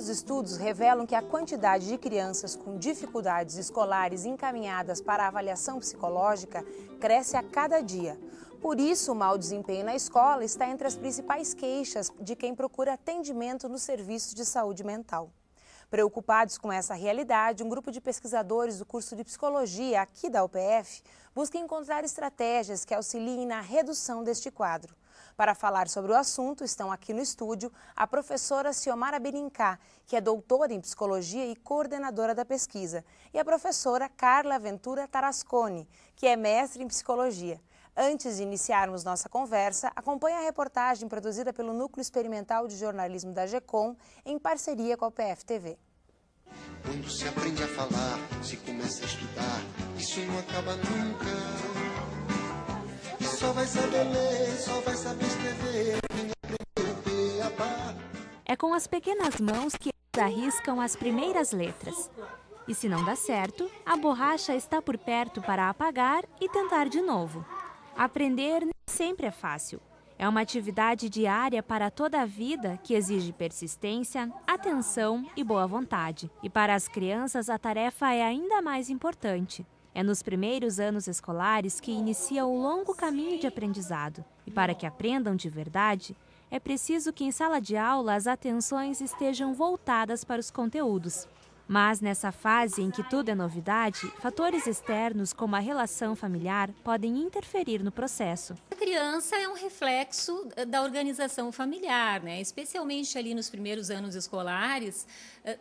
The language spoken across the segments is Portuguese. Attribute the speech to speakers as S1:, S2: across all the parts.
S1: muitos estudos revelam que a quantidade de crianças com dificuldades escolares encaminhadas para a avaliação psicológica cresce a cada dia. Por isso, o mau desempenho na escola está entre as principais queixas de quem procura atendimento nos serviços de saúde mental. Preocupados com essa realidade, um grupo de pesquisadores do curso de Psicologia aqui da UPF busca encontrar estratégias que auxiliem na redução deste quadro. Para falar sobre o assunto, estão aqui no estúdio a professora Ciomara Benincá, que é doutora em Psicologia e coordenadora da pesquisa, e a professora Carla Ventura Tarasconi, que é mestre em Psicologia. Antes de iniciarmos nossa conversa, acompanhe a reportagem produzida pelo Núcleo Experimental de Jornalismo da GECOM, em parceria com a UPF TV.
S2: Quando se aprende a falar, se começa a estudar, isso não acaba nunca. E só vai saber ler, só vai saber escrever, quem aprendeu beabá.
S3: É com as pequenas mãos que eles arriscam as primeiras letras. E se não dá certo, a borracha está por perto para apagar e tentar de novo. Aprender nem sempre é fácil. É uma atividade diária para toda a vida que exige persistência, atenção e boa vontade. E para as crianças a tarefa é ainda mais importante. É nos primeiros anos escolares que inicia o longo caminho de aprendizado. E para que aprendam de verdade, é preciso que em sala de aula as atenções estejam voltadas para os conteúdos. Mas nessa fase em que tudo é novidade, fatores externos como a relação familiar podem interferir no processo.
S4: A criança é um reflexo da organização familiar, né? Especialmente ali nos primeiros anos escolares,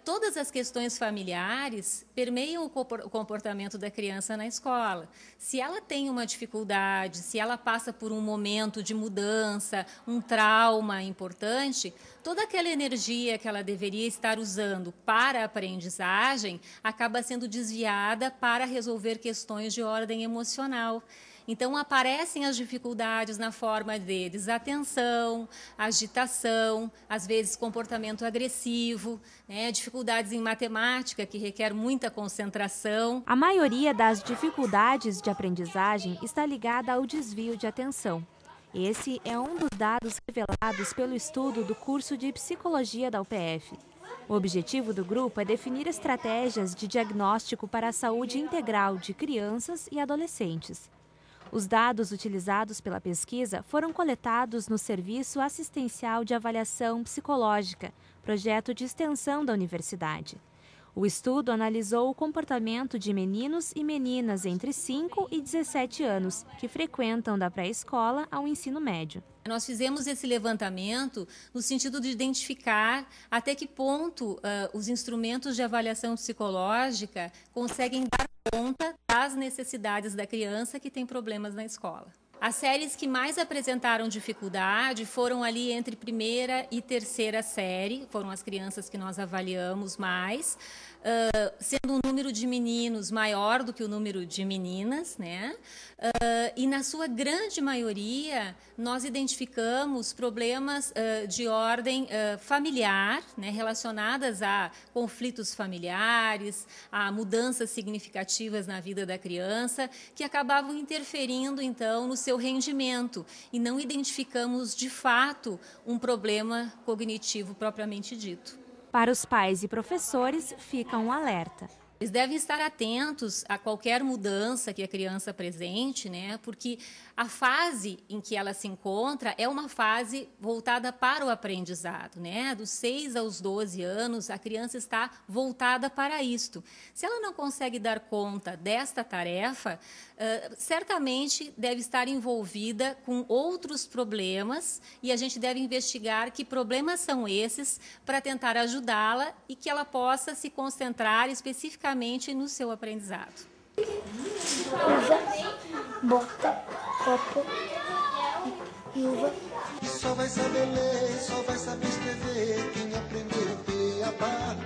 S4: todas as questões familiares permeiam o comportamento da criança na escola. Se ela tem uma dificuldade, se ela passa por um momento de mudança, um trauma importante, toda aquela energia que ela deveria estar usando para a aprendizagem acaba sendo desviada para resolver questões de ordem emocional. Então, aparecem as dificuldades na forma de desatenção, agitação, às vezes comportamento agressivo, né? Dificuldades em matemática, que requer muita concentração.
S3: A maioria das dificuldades de aprendizagem está ligada ao desvio de atenção. Esse é um dos dados revelados pelo estudo do curso de Psicologia da UPF. O objetivo do grupo é definir estratégias de diagnóstico para a saúde integral de crianças e adolescentes. Os dados utilizados pela pesquisa foram coletados no Serviço Assistencial de Avaliação Psicológica, projeto de extensão da universidade. O estudo analisou o comportamento de meninos e meninas entre 5 e 17 anos, que frequentam da pré-escola ao ensino médio.
S4: Nós fizemos esse levantamento no sentido de identificar até que ponto os instrumentos de avaliação psicológica conseguem dar conta das necessidades da criança que tem problemas na escola. As séries que mais apresentaram dificuldade foram ali entre primeira e terceira série, foram as crianças que nós avaliamos mais, sendo um número de meninos maior do que o número de meninas, né? E na sua grande maioria nós identificamos problemas de ordem familiar, né? Relacionadas a conflitos familiares, a mudanças significativas na vida da criança, que acabavam interferindo então no seu rendimento, e não identificamos de fato um problema cognitivo propriamente dito.
S3: Para os pais e professores, fica um alerta.
S4: Eles devem estar atentos a qualquer mudança que a criança apresente, né? Porque a fase em que ela se encontra é uma fase voltada para o aprendizado, né? Dos 6 aos 12 anos, a criança está voltada para isto. Se ela não consegue dar conta desta tarefa, certamente deve estar envolvida com outros problemas, e a gente deve investigar que problemas são esses para tentar ajudá-la e que ela possa se concentrar especificamente no seu aprendizado.
S5: Uva, bota, copo, uva.
S2: Só vai saber ler, só vai saber escrever, quem aprendeu beabá.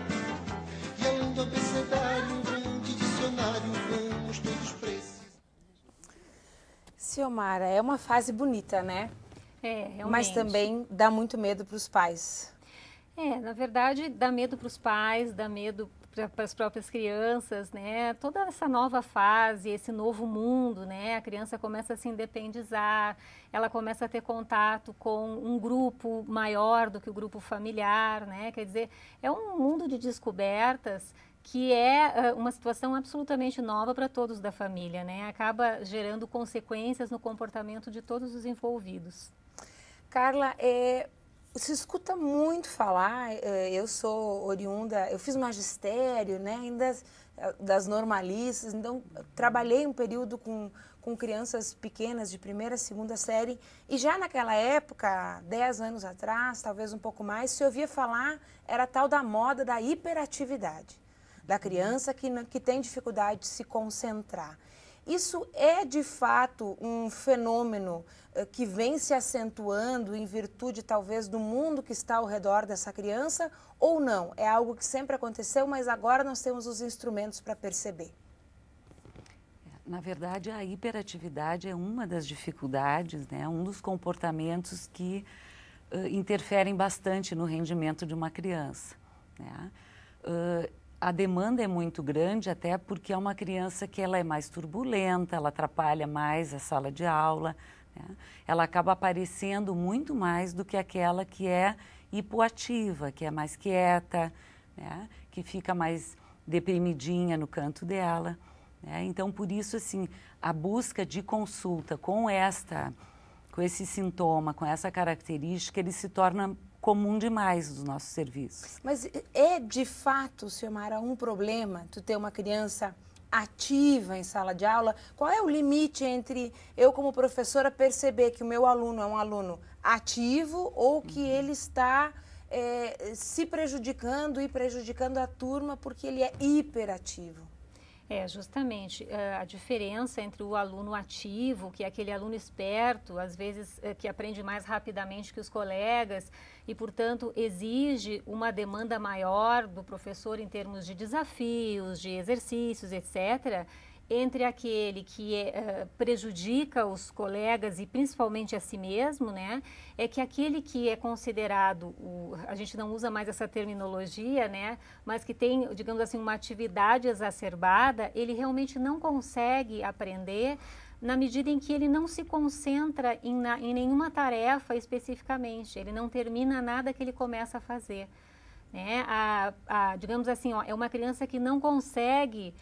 S2: E além do abecedário, um grande dicionário, vamos todos precisar.
S1: Ciomara, é uma fase bonita, né?
S4: É, realmente.
S1: Mas também dá muito medo para os pais.
S4: Na verdade, dá medo para os pais, dá medo para as próprias crianças, né? Toda essa nova fase, esse novo mundo, né? A criança começa a se independizar, ela começa a ter contato com um grupo maior do que o grupo familiar, né? Quer dizer, é um mundo de descobertas que é uma situação absolutamente nova para todos da família, né? Acaba gerando consequências no comportamento de todos os envolvidos.
S1: Carla, se escuta muito falar, eu sou oriunda, eu fiz magistério, né, ainda das normalistas, então trabalhei um período com crianças pequenas de primeira, segunda série, e já naquela época, 10 anos atrás, talvez um pouco mais, se ouvia falar, era a tal da moda da hiperatividade, da criança que tem dificuldade de se concentrar. Isso é, de fato, um fenômeno que vem se acentuando em virtude, talvez, do mundo que está ao redor dessa criança, ou não? É algo que sempre aconteceu, mas agora nós temos os instrumentos para perceber.
S6: Na verdade, a hiperatividade é uma das dificuldades, né? Um dos comportamentos que interferem bastante no rendimento de uma criança, né? A demanda é muito grande, até porque é uma criança que ela é mais turbulenta, ela atrapalha mais a sala de aula, né? Ela acaba aparecendo muito mais do que aquela que é hipoativa, que é mais quieta, né? Que fica mais deprimidinha no canto dela, né? Então, por isso, assim, a busca de consulta com esse sintoma, com essa característica, ele se torna comum demais dos nossos serviços.
S1: Mas é de fato, Ciomara, um problema tu ter uma criança ativa em sala de aula? Qual é o limite entre eu, como professora, perceber que o meu aluno é um aluno ativo ou que ele está se prejudicando e prejudicando a turma porque ele é hiperativo?
S4: Justamente, a diferença entre o aluno ativo, que é aquele aluno esperto, às vezes que aprende mais rapidamente que os colegas e, portanto, exige uma demanda maior do professor em termos de desafios, de exercícios, etc., entre aquele que prejudica os colegas e principalmente a si mesmo, né, é que aquele que é considerado, a gente não usa mais essa terminologia, né, mas que tem, digamos assim, uma atividade exacerbada, ele realmente não consegue aprender na medida em que ele não se concentra em nenhuma tarefa especificamente, ele não termina nada que ele começa a fazer. Né? Digamos assim, é uma criança que não consegue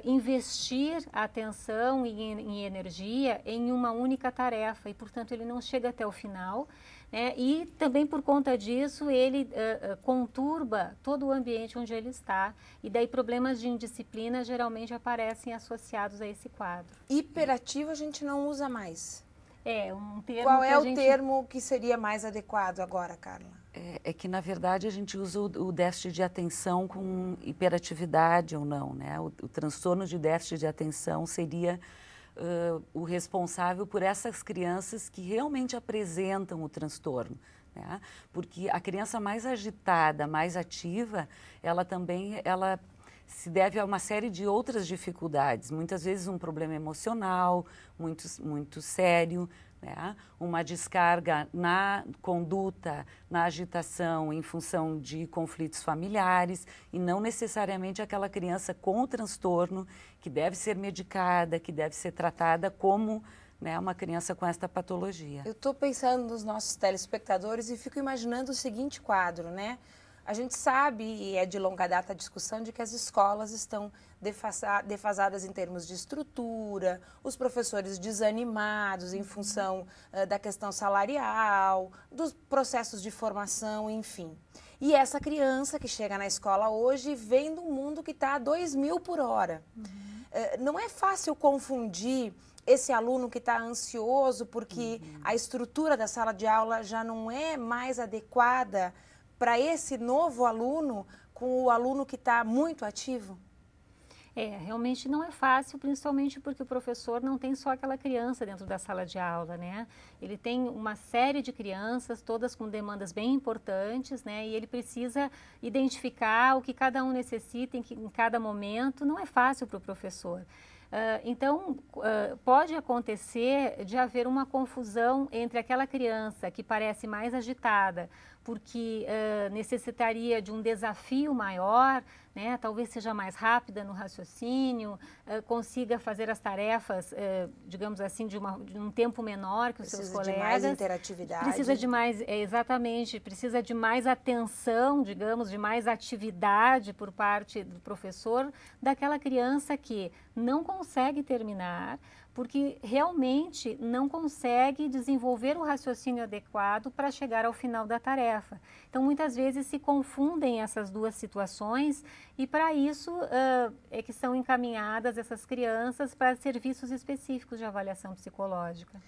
S4: investir atenção e energia em uma única tarefa e, portanto, ele não chega até o final, né? E também por conta disso ele conturba todo o ambiente onde ele está e daí problemas de indisciplina geralmente aparecem associados a esse quadro.
S1: Hiperativo a gente não usa mais.
S4: Um termo.
S1: Qual é o termo que seria mais adequado agora, Carla?
S6: É que, na verdade, a gente usa o déficit de atenção com hiperatividade ou não, né? O transtorno de déficit de atenção seria o responsável por essas crianças que realmente apresentam o transtorno, né? Porque a criança mais agitada, mais ativa, ela se deve a uma série de outras dificuldades, muitas vezes um problema emocional muito sério, né? Uma descarga na conduta, na agitação em função de conflitos familiares e não necessariamente aquela criança com o transtorno que deve ser medicada, que deve ser tratada como, né, uma criança com esta patologia.
S1: Eu estou pensando nos nossos telespectadores e fico imaginando o seguinte quadro, né? A gente sabe, e é de longa data a discussão, de que as escolas estão defasadas em termos de estrutura, os professores desanimados em função da questão salarial, dos processos de formação, enfim. E essa criança que chega na escola hoje vem de um mundo que está a 2.000 por hora. Não é fácil confundir esse aluno que está ansioso porque a estrutura da sala de aula já não é mais adequada para esse novo aluno com o aluno que está muito ativo?
S4: Realmente não é fácil, principalmente porque o professor não tem só aquela criança dentro da sala de aula, né? Ele tem uma série de crianças, todas com demandas bem importantes, né? E ele precisa identificar o que cada um necessita em cada momento. Não é fácil para o professor. Então, pode acontecer de haver uma confusão entre aquela criança que parece mais agitada, porque necessitaria de um desafio maior, né? Talvez seja mais rápida no raciocínio, consiga fazer as tarefas, digamos assim, de um tempo menor que os seus colegas.
S1: Precisa de mais interatividade.
S4: Precisa de mais, exatamente, precisa de mais atenção, digamos, de mais atividade por parte do professor, daquela criança que não consegue terminar, porque realmente não consegue desenvolver o raciocínio adequado para chegar ao final da tarefa. Então, muitas vezes se confundem essas duas situações e, para isso, é que são encaminhadas essas crianças para serviços específicos de avaliação psicológica.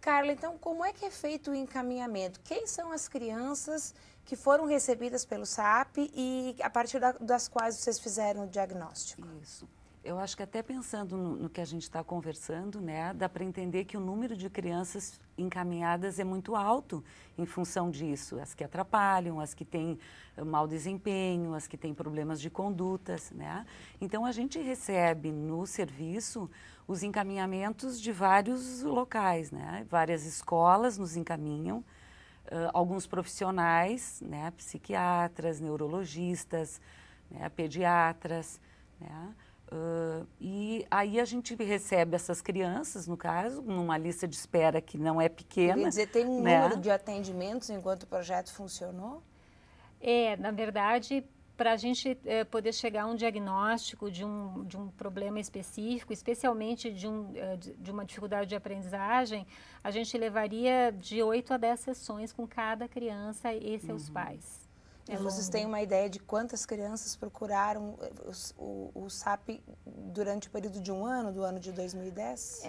S1: Carla, então, como é que é feito o encaminhamento? Quem são as crianças que foram recebidas pelo SAP e a partir das quais vocês fizeram o diagnóstico?
S6: Isso. Eu acho que até pensando no que a gente está conversando, né, dá para entender que o número de crianças encaminhadas é muito alto em função disso. As que atrapalham, as que têm mau desempenho, as que têm problemas de condutas, né? Então, a gente recebe no serviço os encaminhamentos de vários locais, né? Várias escolas nos encaminham, alguns profissionais, né, psiquiatras, neurologistas, né, pediatras, né? E aí a gente recebe essas crianças, no caso, numa lista de espera que não é pequena.
S1: Quer dizer, tem um
S6: né?
S1: número de atendimentos enquanto o projeto funcionou?
S4: Na verdade, para a gente poder chegar a um diagnóstico de um problema específico, especialmente de uma dificuldade de aprendizagem, a gente levaria de 8 a 10 sessões com cada criança e seus pais.
S1: E vocês têm uma ideia de quantas crianças procuraram o SAP durante o período de um ano, do ano de 2010?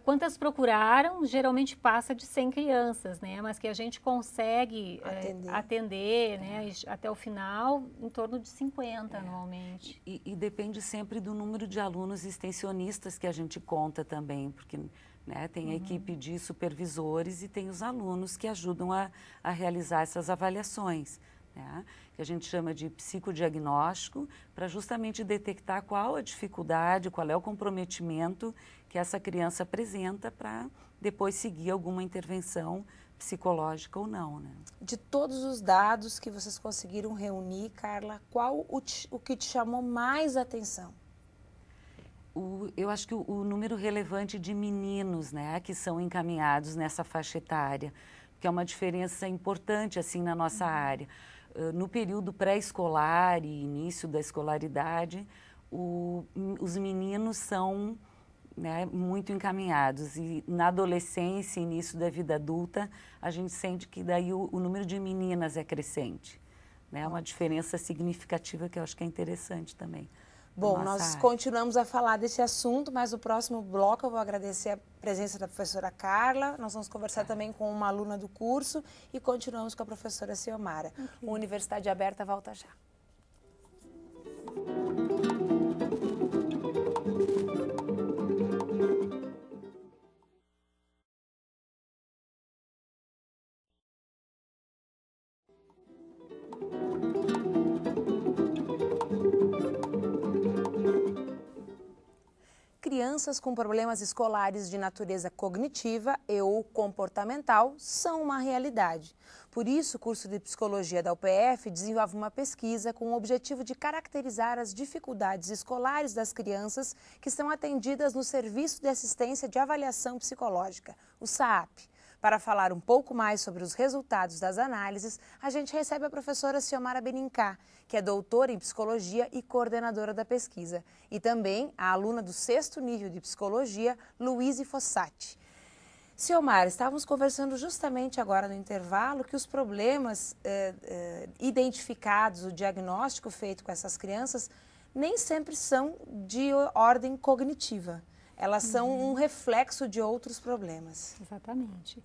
S4: Quantas procuraram, geralmente passa de 100 crianças, né? Mas que a gente consegue atender né? Até o final, em torno de 50 anualmente.
S6: E depende sempre do número de alunos extensionistas que a gente conta também, porque... né, tem a equipe de supervisores e tem os alunos que ajudam a realizar essas avaliações. Né, que a gente chama de psicodiagnóstico, para justamente detectar qual a dificuldade, qual é o comprometimento que essa criança apresenta para depois seguir alguma intervenção psicológica ou não. Né?
S1: De todos os dados que vocês conseguiram reunir, Carla, qual o que te chamou mais atenção?
S6: Eu acho que o número relevante de meninos, né, que são encaminhados nessa faixa etária, que é uma diferença importante assim na nossa área. No período pré-escolar e início da escolaridade, os meninos são, né, muito encaminhados. E na adolescência e início da vida adulta, a gente sente que daí o número de meninas é crescente. Né? Uma diferença significativa que eu acho que é interessante também.
S1: Bom, nós continuamos a falar desse assunto, mas no próximo bloco eu vou agradecer a presença da professora Carla. Nós vamos conversar também com uma aluna do curso e continuamos com a professora Ciomara. O Universidade Aberta volta já. Crianças com problemas escolares de natureza cognitiva e ou comportamental são uma realidade. Por isso, o curso de Psicologia da UPF desenvolve uma pesquisa com o objetivo de caracterizar as dificuldades escolares das crianças que são atendidas no Serviço de Assistência de Avaliação Psicológica, o SAAP. Para falar um pouco mais sobre os resultados das análises, a gente recebe a professora Ciomara Benincá, que é doutora em Psicologia e coordenadora da pesquisa, e também a aluna do 6º nível de Psicologia, Luíse Fossati. Ciomara, estávamos conversando justamente agora no intervalo que os problemas identificados, o diagnóstico feito com essas crianças, nem sempre são de ordem cognitiva. Elas são um reflexo de outros problemas.
S4: Exatamente.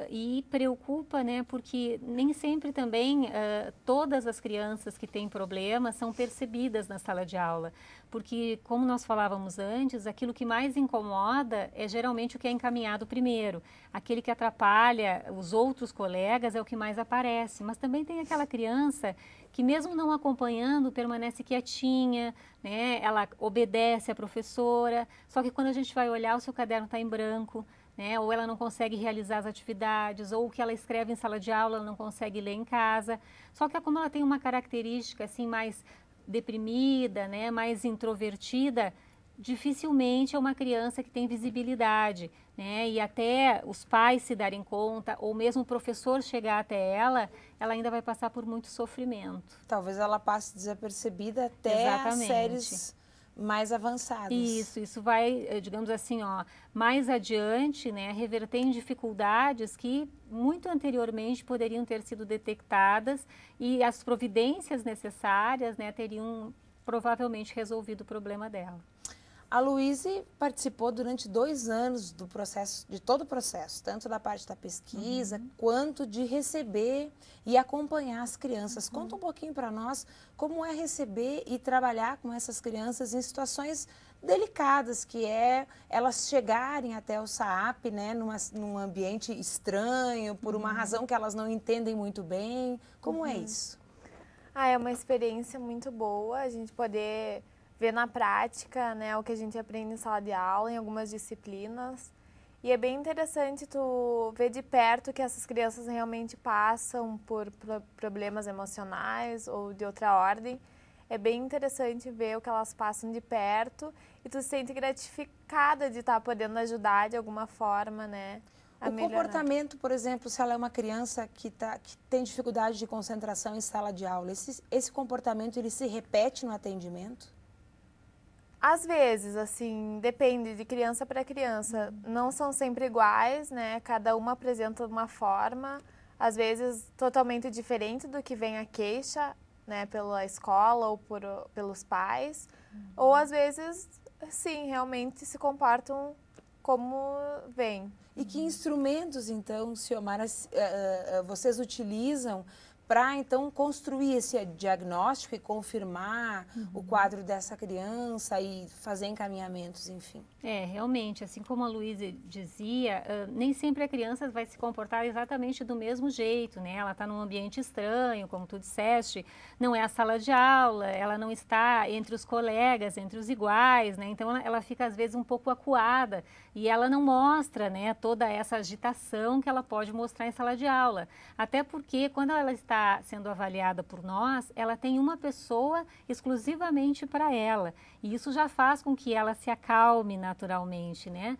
S4: e preocupa, né, porque nem sempre também todas as crianças que têm problemas são percebidas na sala de aula, porque, como nós falávamos antes, aquilo que mais incomoda é geralmente o que é encaminhado primeiro. Aquele que atrapalha os outros colegas é o que mais aparece, mas também tem aquela criança que, mesmo não acompanhando, permanece quietinha, né, ela obedece à professora, só que quando a gente vai olhar, o seu caderno está em branco, né, ou ela não consegue realizar as atividades, ou o que ela escreve em sala de aula ela não consegue ler em casa. Só que como ela tem uma característica assim mais deprimida, né, mais introvertida, dificilmente é uma criança que tem visibilidade, né, e até os pais se darem conta, ou mesmo o professor chegar até ela ainda vai passar por muito sofrimento.
S1: Talvez ela passe desapercebida até as séries mais avançadas.
S4: Isso vai, digamos assim, mais adiante, né, reverter em dificuldades que muito anteriormente poderiam ter sido detectadas e as providências necessárias, né, teriam provavelmente resolvido o problema dela.
S1: A Luíse participou durante 2 anos do processo, de todo o processo, tanto da parte da pesquisa, quanto de receber e acompanhar as crianças. Conta um pouquinho para nós como é receber e trabalhar com essas crianças em situações delicadas, que é elas chegarem até o SAAP, né, num ambiente estranho, por uma razão que elas não entendem muito bem. Como é isso?
S7: É uma experiência muito boa a gente poder ver na prática, né, o que a gente aprende em sala de aula, em algumas disciplinas. E é bem interessante tu ver de perto que essas crianças realmente passam por problemas emocionais ou de outra ordem. É bem interessante ver o que elas passam de perto e tu se sente gratificada de estar podendo ajudar de alguma forma, né?
S1: O comportamento, por exemplo, se ela é uma criança que tem dificuldade de concentração em sala de aula, esse comportamento ele se repete no atendimento?
S7: Às vezes, assim, depende de criança para criança. Não são sempre iguais, né? Cada uma apresenta uma forma, às vezes totalmente diferente do que vem a queixa, né? Pela escola ou pelos pais. Ou às vezes, sim, realmente se comportam como vem.
S1: E que instrumentos, então, Ciomara, vocês utilizam para, então, construir esse diagnóstico e confirmar o quadro dessa criança e fazer encaminhamentos, enfim?
S4: Realmente, assim como a Luíse dizia, nem sempre a criança vai se comportar exatamente do mesmo jeito, né? Ela está num ambiente estranho, como tu disseste, não é a sala de aula, ela não está entre os colegas, entre os iguais, né? Então, ela fica, às vezes, um pouco acuada e ela não mostra, né, toda essa agitação que ela pode mostrar em sala de aula. Até porque, quando ela está sendo avaliada por nós, ela tem uma pessoa exclusivamente para ela. E isso já faz com que ela se acalme naturalmente, né?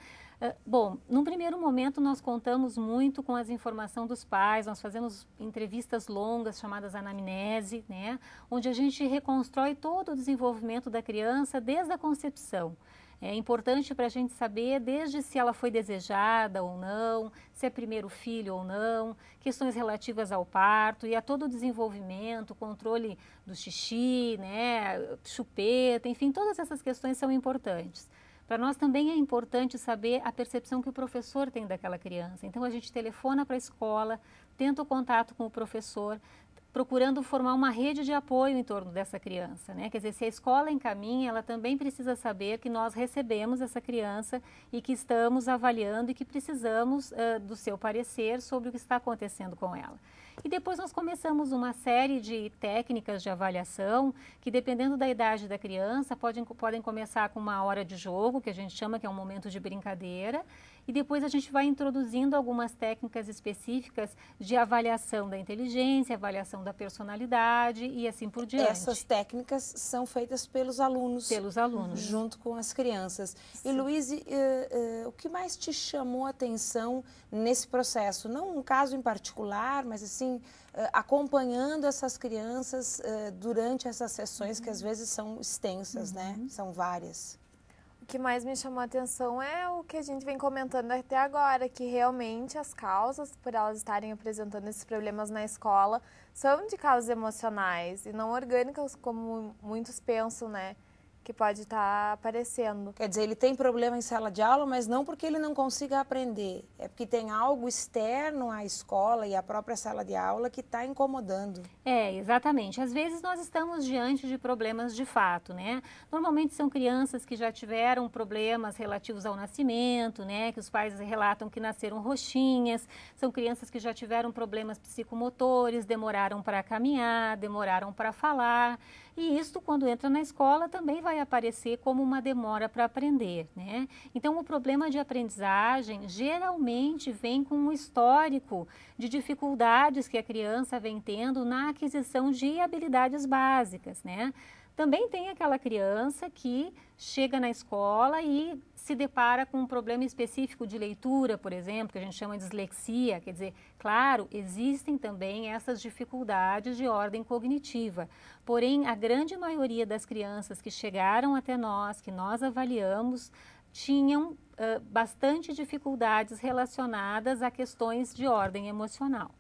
S4: Bom, num primeiro momento nós contamos muito com as informações dos pais, nós fazemos entrevistas longas chamadas anamnese, né? Onde a gente reconstrói todo o desenvolvimento da criança desde a concepção. É importante para a gente saber desde se ela foi desejada ou não, se é primeiro filho ou não, questões relativas ao parto e a todo o desenvolvimento, controle do xixi, né, chupeta, enfim, todas essas questões são importantes. Para nós também é importante saber a percepção que o professor tem daquela criança. Então a gente telefona para a escola, tenta o contato com o professor, procurando formar uma rede de apoio em torno dessa criança, né? Quer dizer, se a escola encaminha, ela também precisa saber que nós recebemos essa criança e que estamos avaliando e que precisamos do seu parecer sobre o que está acontecendo com ela. E depois nós começamos uma série de técnicas de avaliação que, dependendo da idade da criança, podem começar com uma hora de jogo, que a gente chama que é um momento de brincadeira, e depois a gente vai introduzindo algumas técnicas específicas de avaliação da inteligência, avaliação da personalidade e assim por diante.
S1: Essas técnicas são feitas pelos alunos.
S4: Pelos alunos.
S1: Junto com as crianças.
S7: Sim.
S1: E, Luíse, o que mais te chamou a atenção nesse processo? Não um caso em particular, mas assim, acompanhando essas crianças durante essas sessões que às vezes são extensas, né? São várias.
S7: O que mais me chamou a atenção é o que a gente vem comentando até agora, que realmente as causas por elas estarem apresentando esses problemas na escola são de causas emocionais e não orgânicas, como muitos pensam, né? que pode estar aparecendo.
S1: Quer dizer, ele tem problema em sala de aula, mas não porque ele não consiga aprender, é porque tem algo externo à escola e à própria sala de aula que está incomodando.
S4: Exatamente. Às vezes nós estamos diante de problemas de fato, né? Normalmente são crianças que já tiveram problemas relativos ao nascimento, né? Que os pais relatam que nasceram roxinhas, são crianças que já tiveram problemas psicomotores, demoraram para caminhar, demoraram para falar. E isso, quando entra na escola, também vai aparecer como uma demora para aprender, né? Então, o problema de aprendizagem geralmente vem com um histórico de dificuldades que a criança vem tendo na aquisição de habilidades básicas, né? Também tem aquela criança que chega na escola e se depara com um problema específico de leitura, por exemplo, que a gente chama de dislexia. Quer dizer, claro, existem também essas dificuldades de ordem cognitiva. Porém, a grande maioria das crianças que chegaram até nós, que nós avaliamos, tinham bastante dificuldades relacionadas a questões de ordem emocional.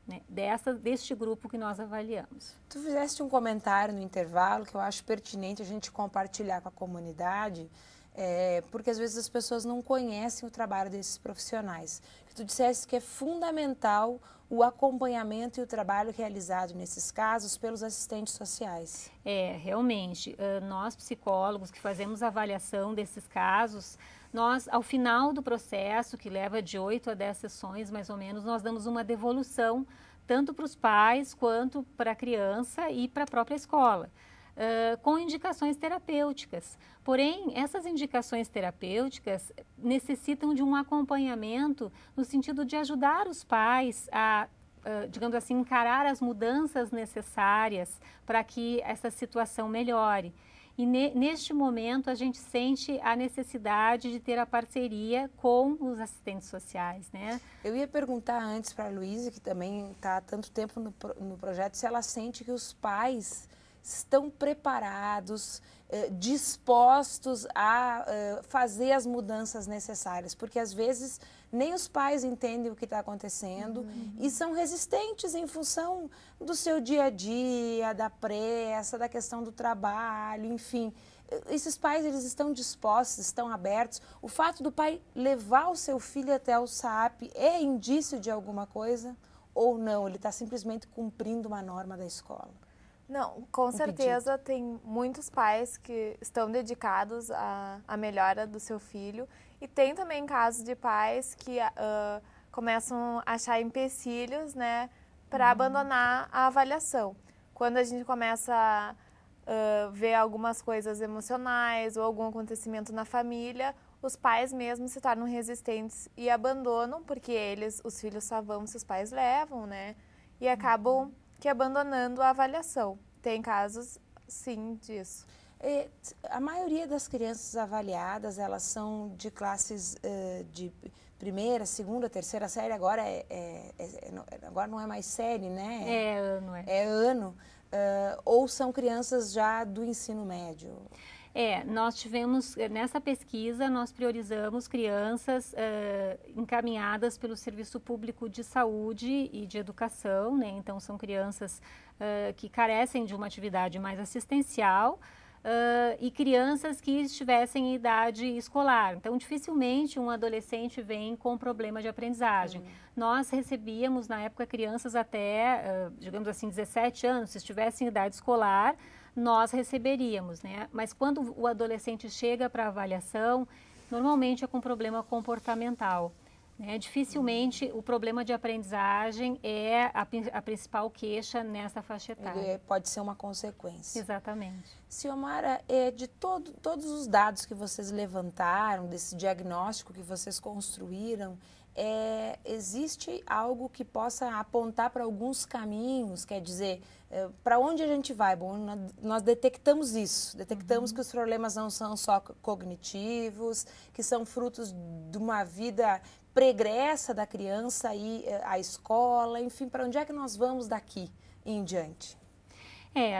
S4: Né, deste grupo que nós avaliamos.
S1: Tu fizeste um comentário no intervalo que eu acho pertinente a gente compartilhar com a comunidade, porque às vezes as pessoas não conhecem o trabalho desses profissionais. Tu disseste que é fundamental o acompanhamento e o trabalho realizado nesses casos pelos assistentes sociais.
S4: Realmente, nós psicólogos que fazemos a avaliação desses casos, nós, ao final do processo, que leva de 8 a 10 sessões, mais ou menos, nós damos uma devolução, tanto para os pais, quanto para a criança e para a própria escola, com indicações terapêuticas. Porém, essas indicações terapêuticas necessitam de um acompanhamento no sentido de ajudar os pais a, digamos assim, encarar as mudanças necessárias para que essa situação melhore. E neste momento a gente sente a necessidade de ter a parceria com os assistentes sociais, né?
S1: Eu ia perguntar antes para a Luísa, que também está há tanto tempo no projeto, se ela sente que os pais estão preparados, dispostos a fazer as mudanças necessárias, porque às vezes nem os pais entendem o que está acontecendo e são resistentes em função do seu dia a dia, da pressa, da questão do trabalho, enfim. Esses pais, eles estão dispostos, estão abertos. O fato do pai levar o seu filho até o SAAP é indício de alguma coisa ou não? Ele está simplesmente cumprindo uma norma da escola?
S7: Não, com certeza tem muitos pais que estão dedicados à melhora do seu filho e tem também casos de pais que começam a achar empecilhos, né, para abandonar a avaliação. Quando a gente começa a ver algumas coisas emocionais ou algum acontecimento na família, os pais mesmos se tornam resistentes e abandonam, porque os filhos só vão se os pais levam, né, e acabam que abandonando a avaliação. Tem casos, sim, disso.
S1: A maioria das crianças avaliadas, elas são de classes de primeira, segunda, terceira série, agora agora não é mais série, né?
S4: É ano.
S1: É ano. Ou são crianças já do ensino médio?
S4: Nós tivemos, nessa pesquisa, nós priorizamos crianças encaminhadas pelo Serviço Público de Saúde e de Educação, né? Então, são crianças que carecem de uma atividade mais assistencial e crianças que estivessem em idade escolar. Então, dificilmente um adolescente vem com problema de aprendizagem. Nós recebíamos, na época, crianças até, digamos assim, 17 anos, se estivessem em idade escolar, nós receberíamos, né? Mas quando o adolescente chega para avaliação, normalmente é com problema comportamental, né? Dificilmente o problema de aprendizagem é a principal queixa nessa faixa etária.
S1: Ele pode ser uma consequência.
S4: Exatamente.
S1: Ciomara, de todos os dados que vocês levantaram, desse diagnóstico que vocês construíram, existe algo que possa apontar para alguns caminhos, quer dizer, para onde a gente vai? Bom, nós detectamos isso, detectamos que os problemas não são só cognitivos, que são frutos de uma vida pregressa da criança e à escola, enfim, para onde é que nós vamos daqui em diante?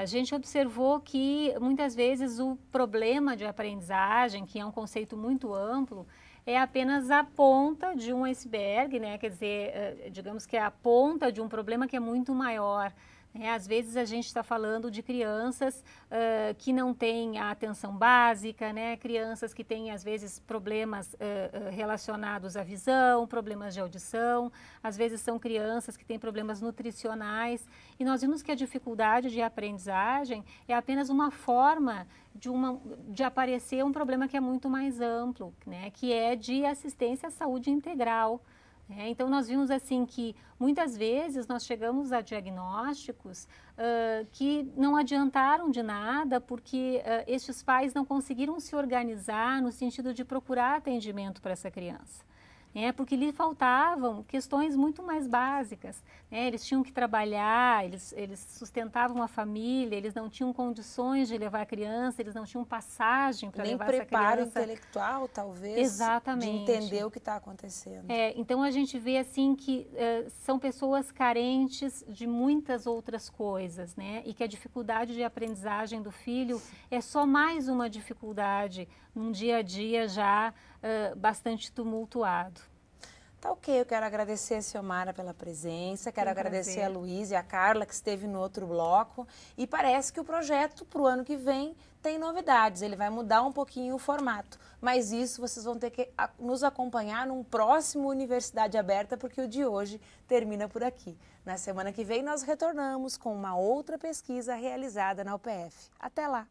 S4: A gente observou que muitas vezes o problema de aprendizagem, que é um conceito muito amplo, é apenas a ponta de um iceberg, né? Quer dizer, digamos que é a ponta de um problema que é muito maior. Às vezes a gente está falando de crianças que não têm a atenção básica, né? Crianças que têm, às vezes, problemas relacionados à visão, problemas de audição, às vezes são crianças que têm problemas nutricionais. E nós vimos que a dificuldade de aprendizagem é apenas uma forma de aparecer um problema que é muito mais amplo, né? Que é de assistência à saúde integral. Então, nós vimos assim que muitas vezes nós chegamos a diagnósticos que não adiantaram de nada porque estes pais não conseguiram se organizar no sentido de procurar atendimento para essa criança. Porque lhe faltavam questões muito mais básicas. Eles tinham que trabalhar, eles sustentavam a família, eles não tinham condições de levar a criança, eles não tinham passagem para levar essa criança.
S1: Nem preparo intelectual, talvez,
S4: exatamente,
S1: de entender o que está acontecendo.
S4: Então, a gente vê assim que são pessoas carentes de muitas outras coisas, né? E que a dificuldade de aprendizagem do filho é só mais uma dificuldade num dia a dia já bastante tumultuado.
S1: Tá ok, eu quero agradecer a Ciomara pela presença, quero agradecer a Luísa e a Carla que esteve no outro bloco e parece que o projeto para o ano que vem tem novidades, ele vai mudar um pouquinho o formato, mas isso vocês vão ter que nos acompanhar num próximo Universidade Aberta porque o de hoje termina por aqui. Na semana que vem nós retornamos com uma outra pesquisa realizada na UPF. Até lá!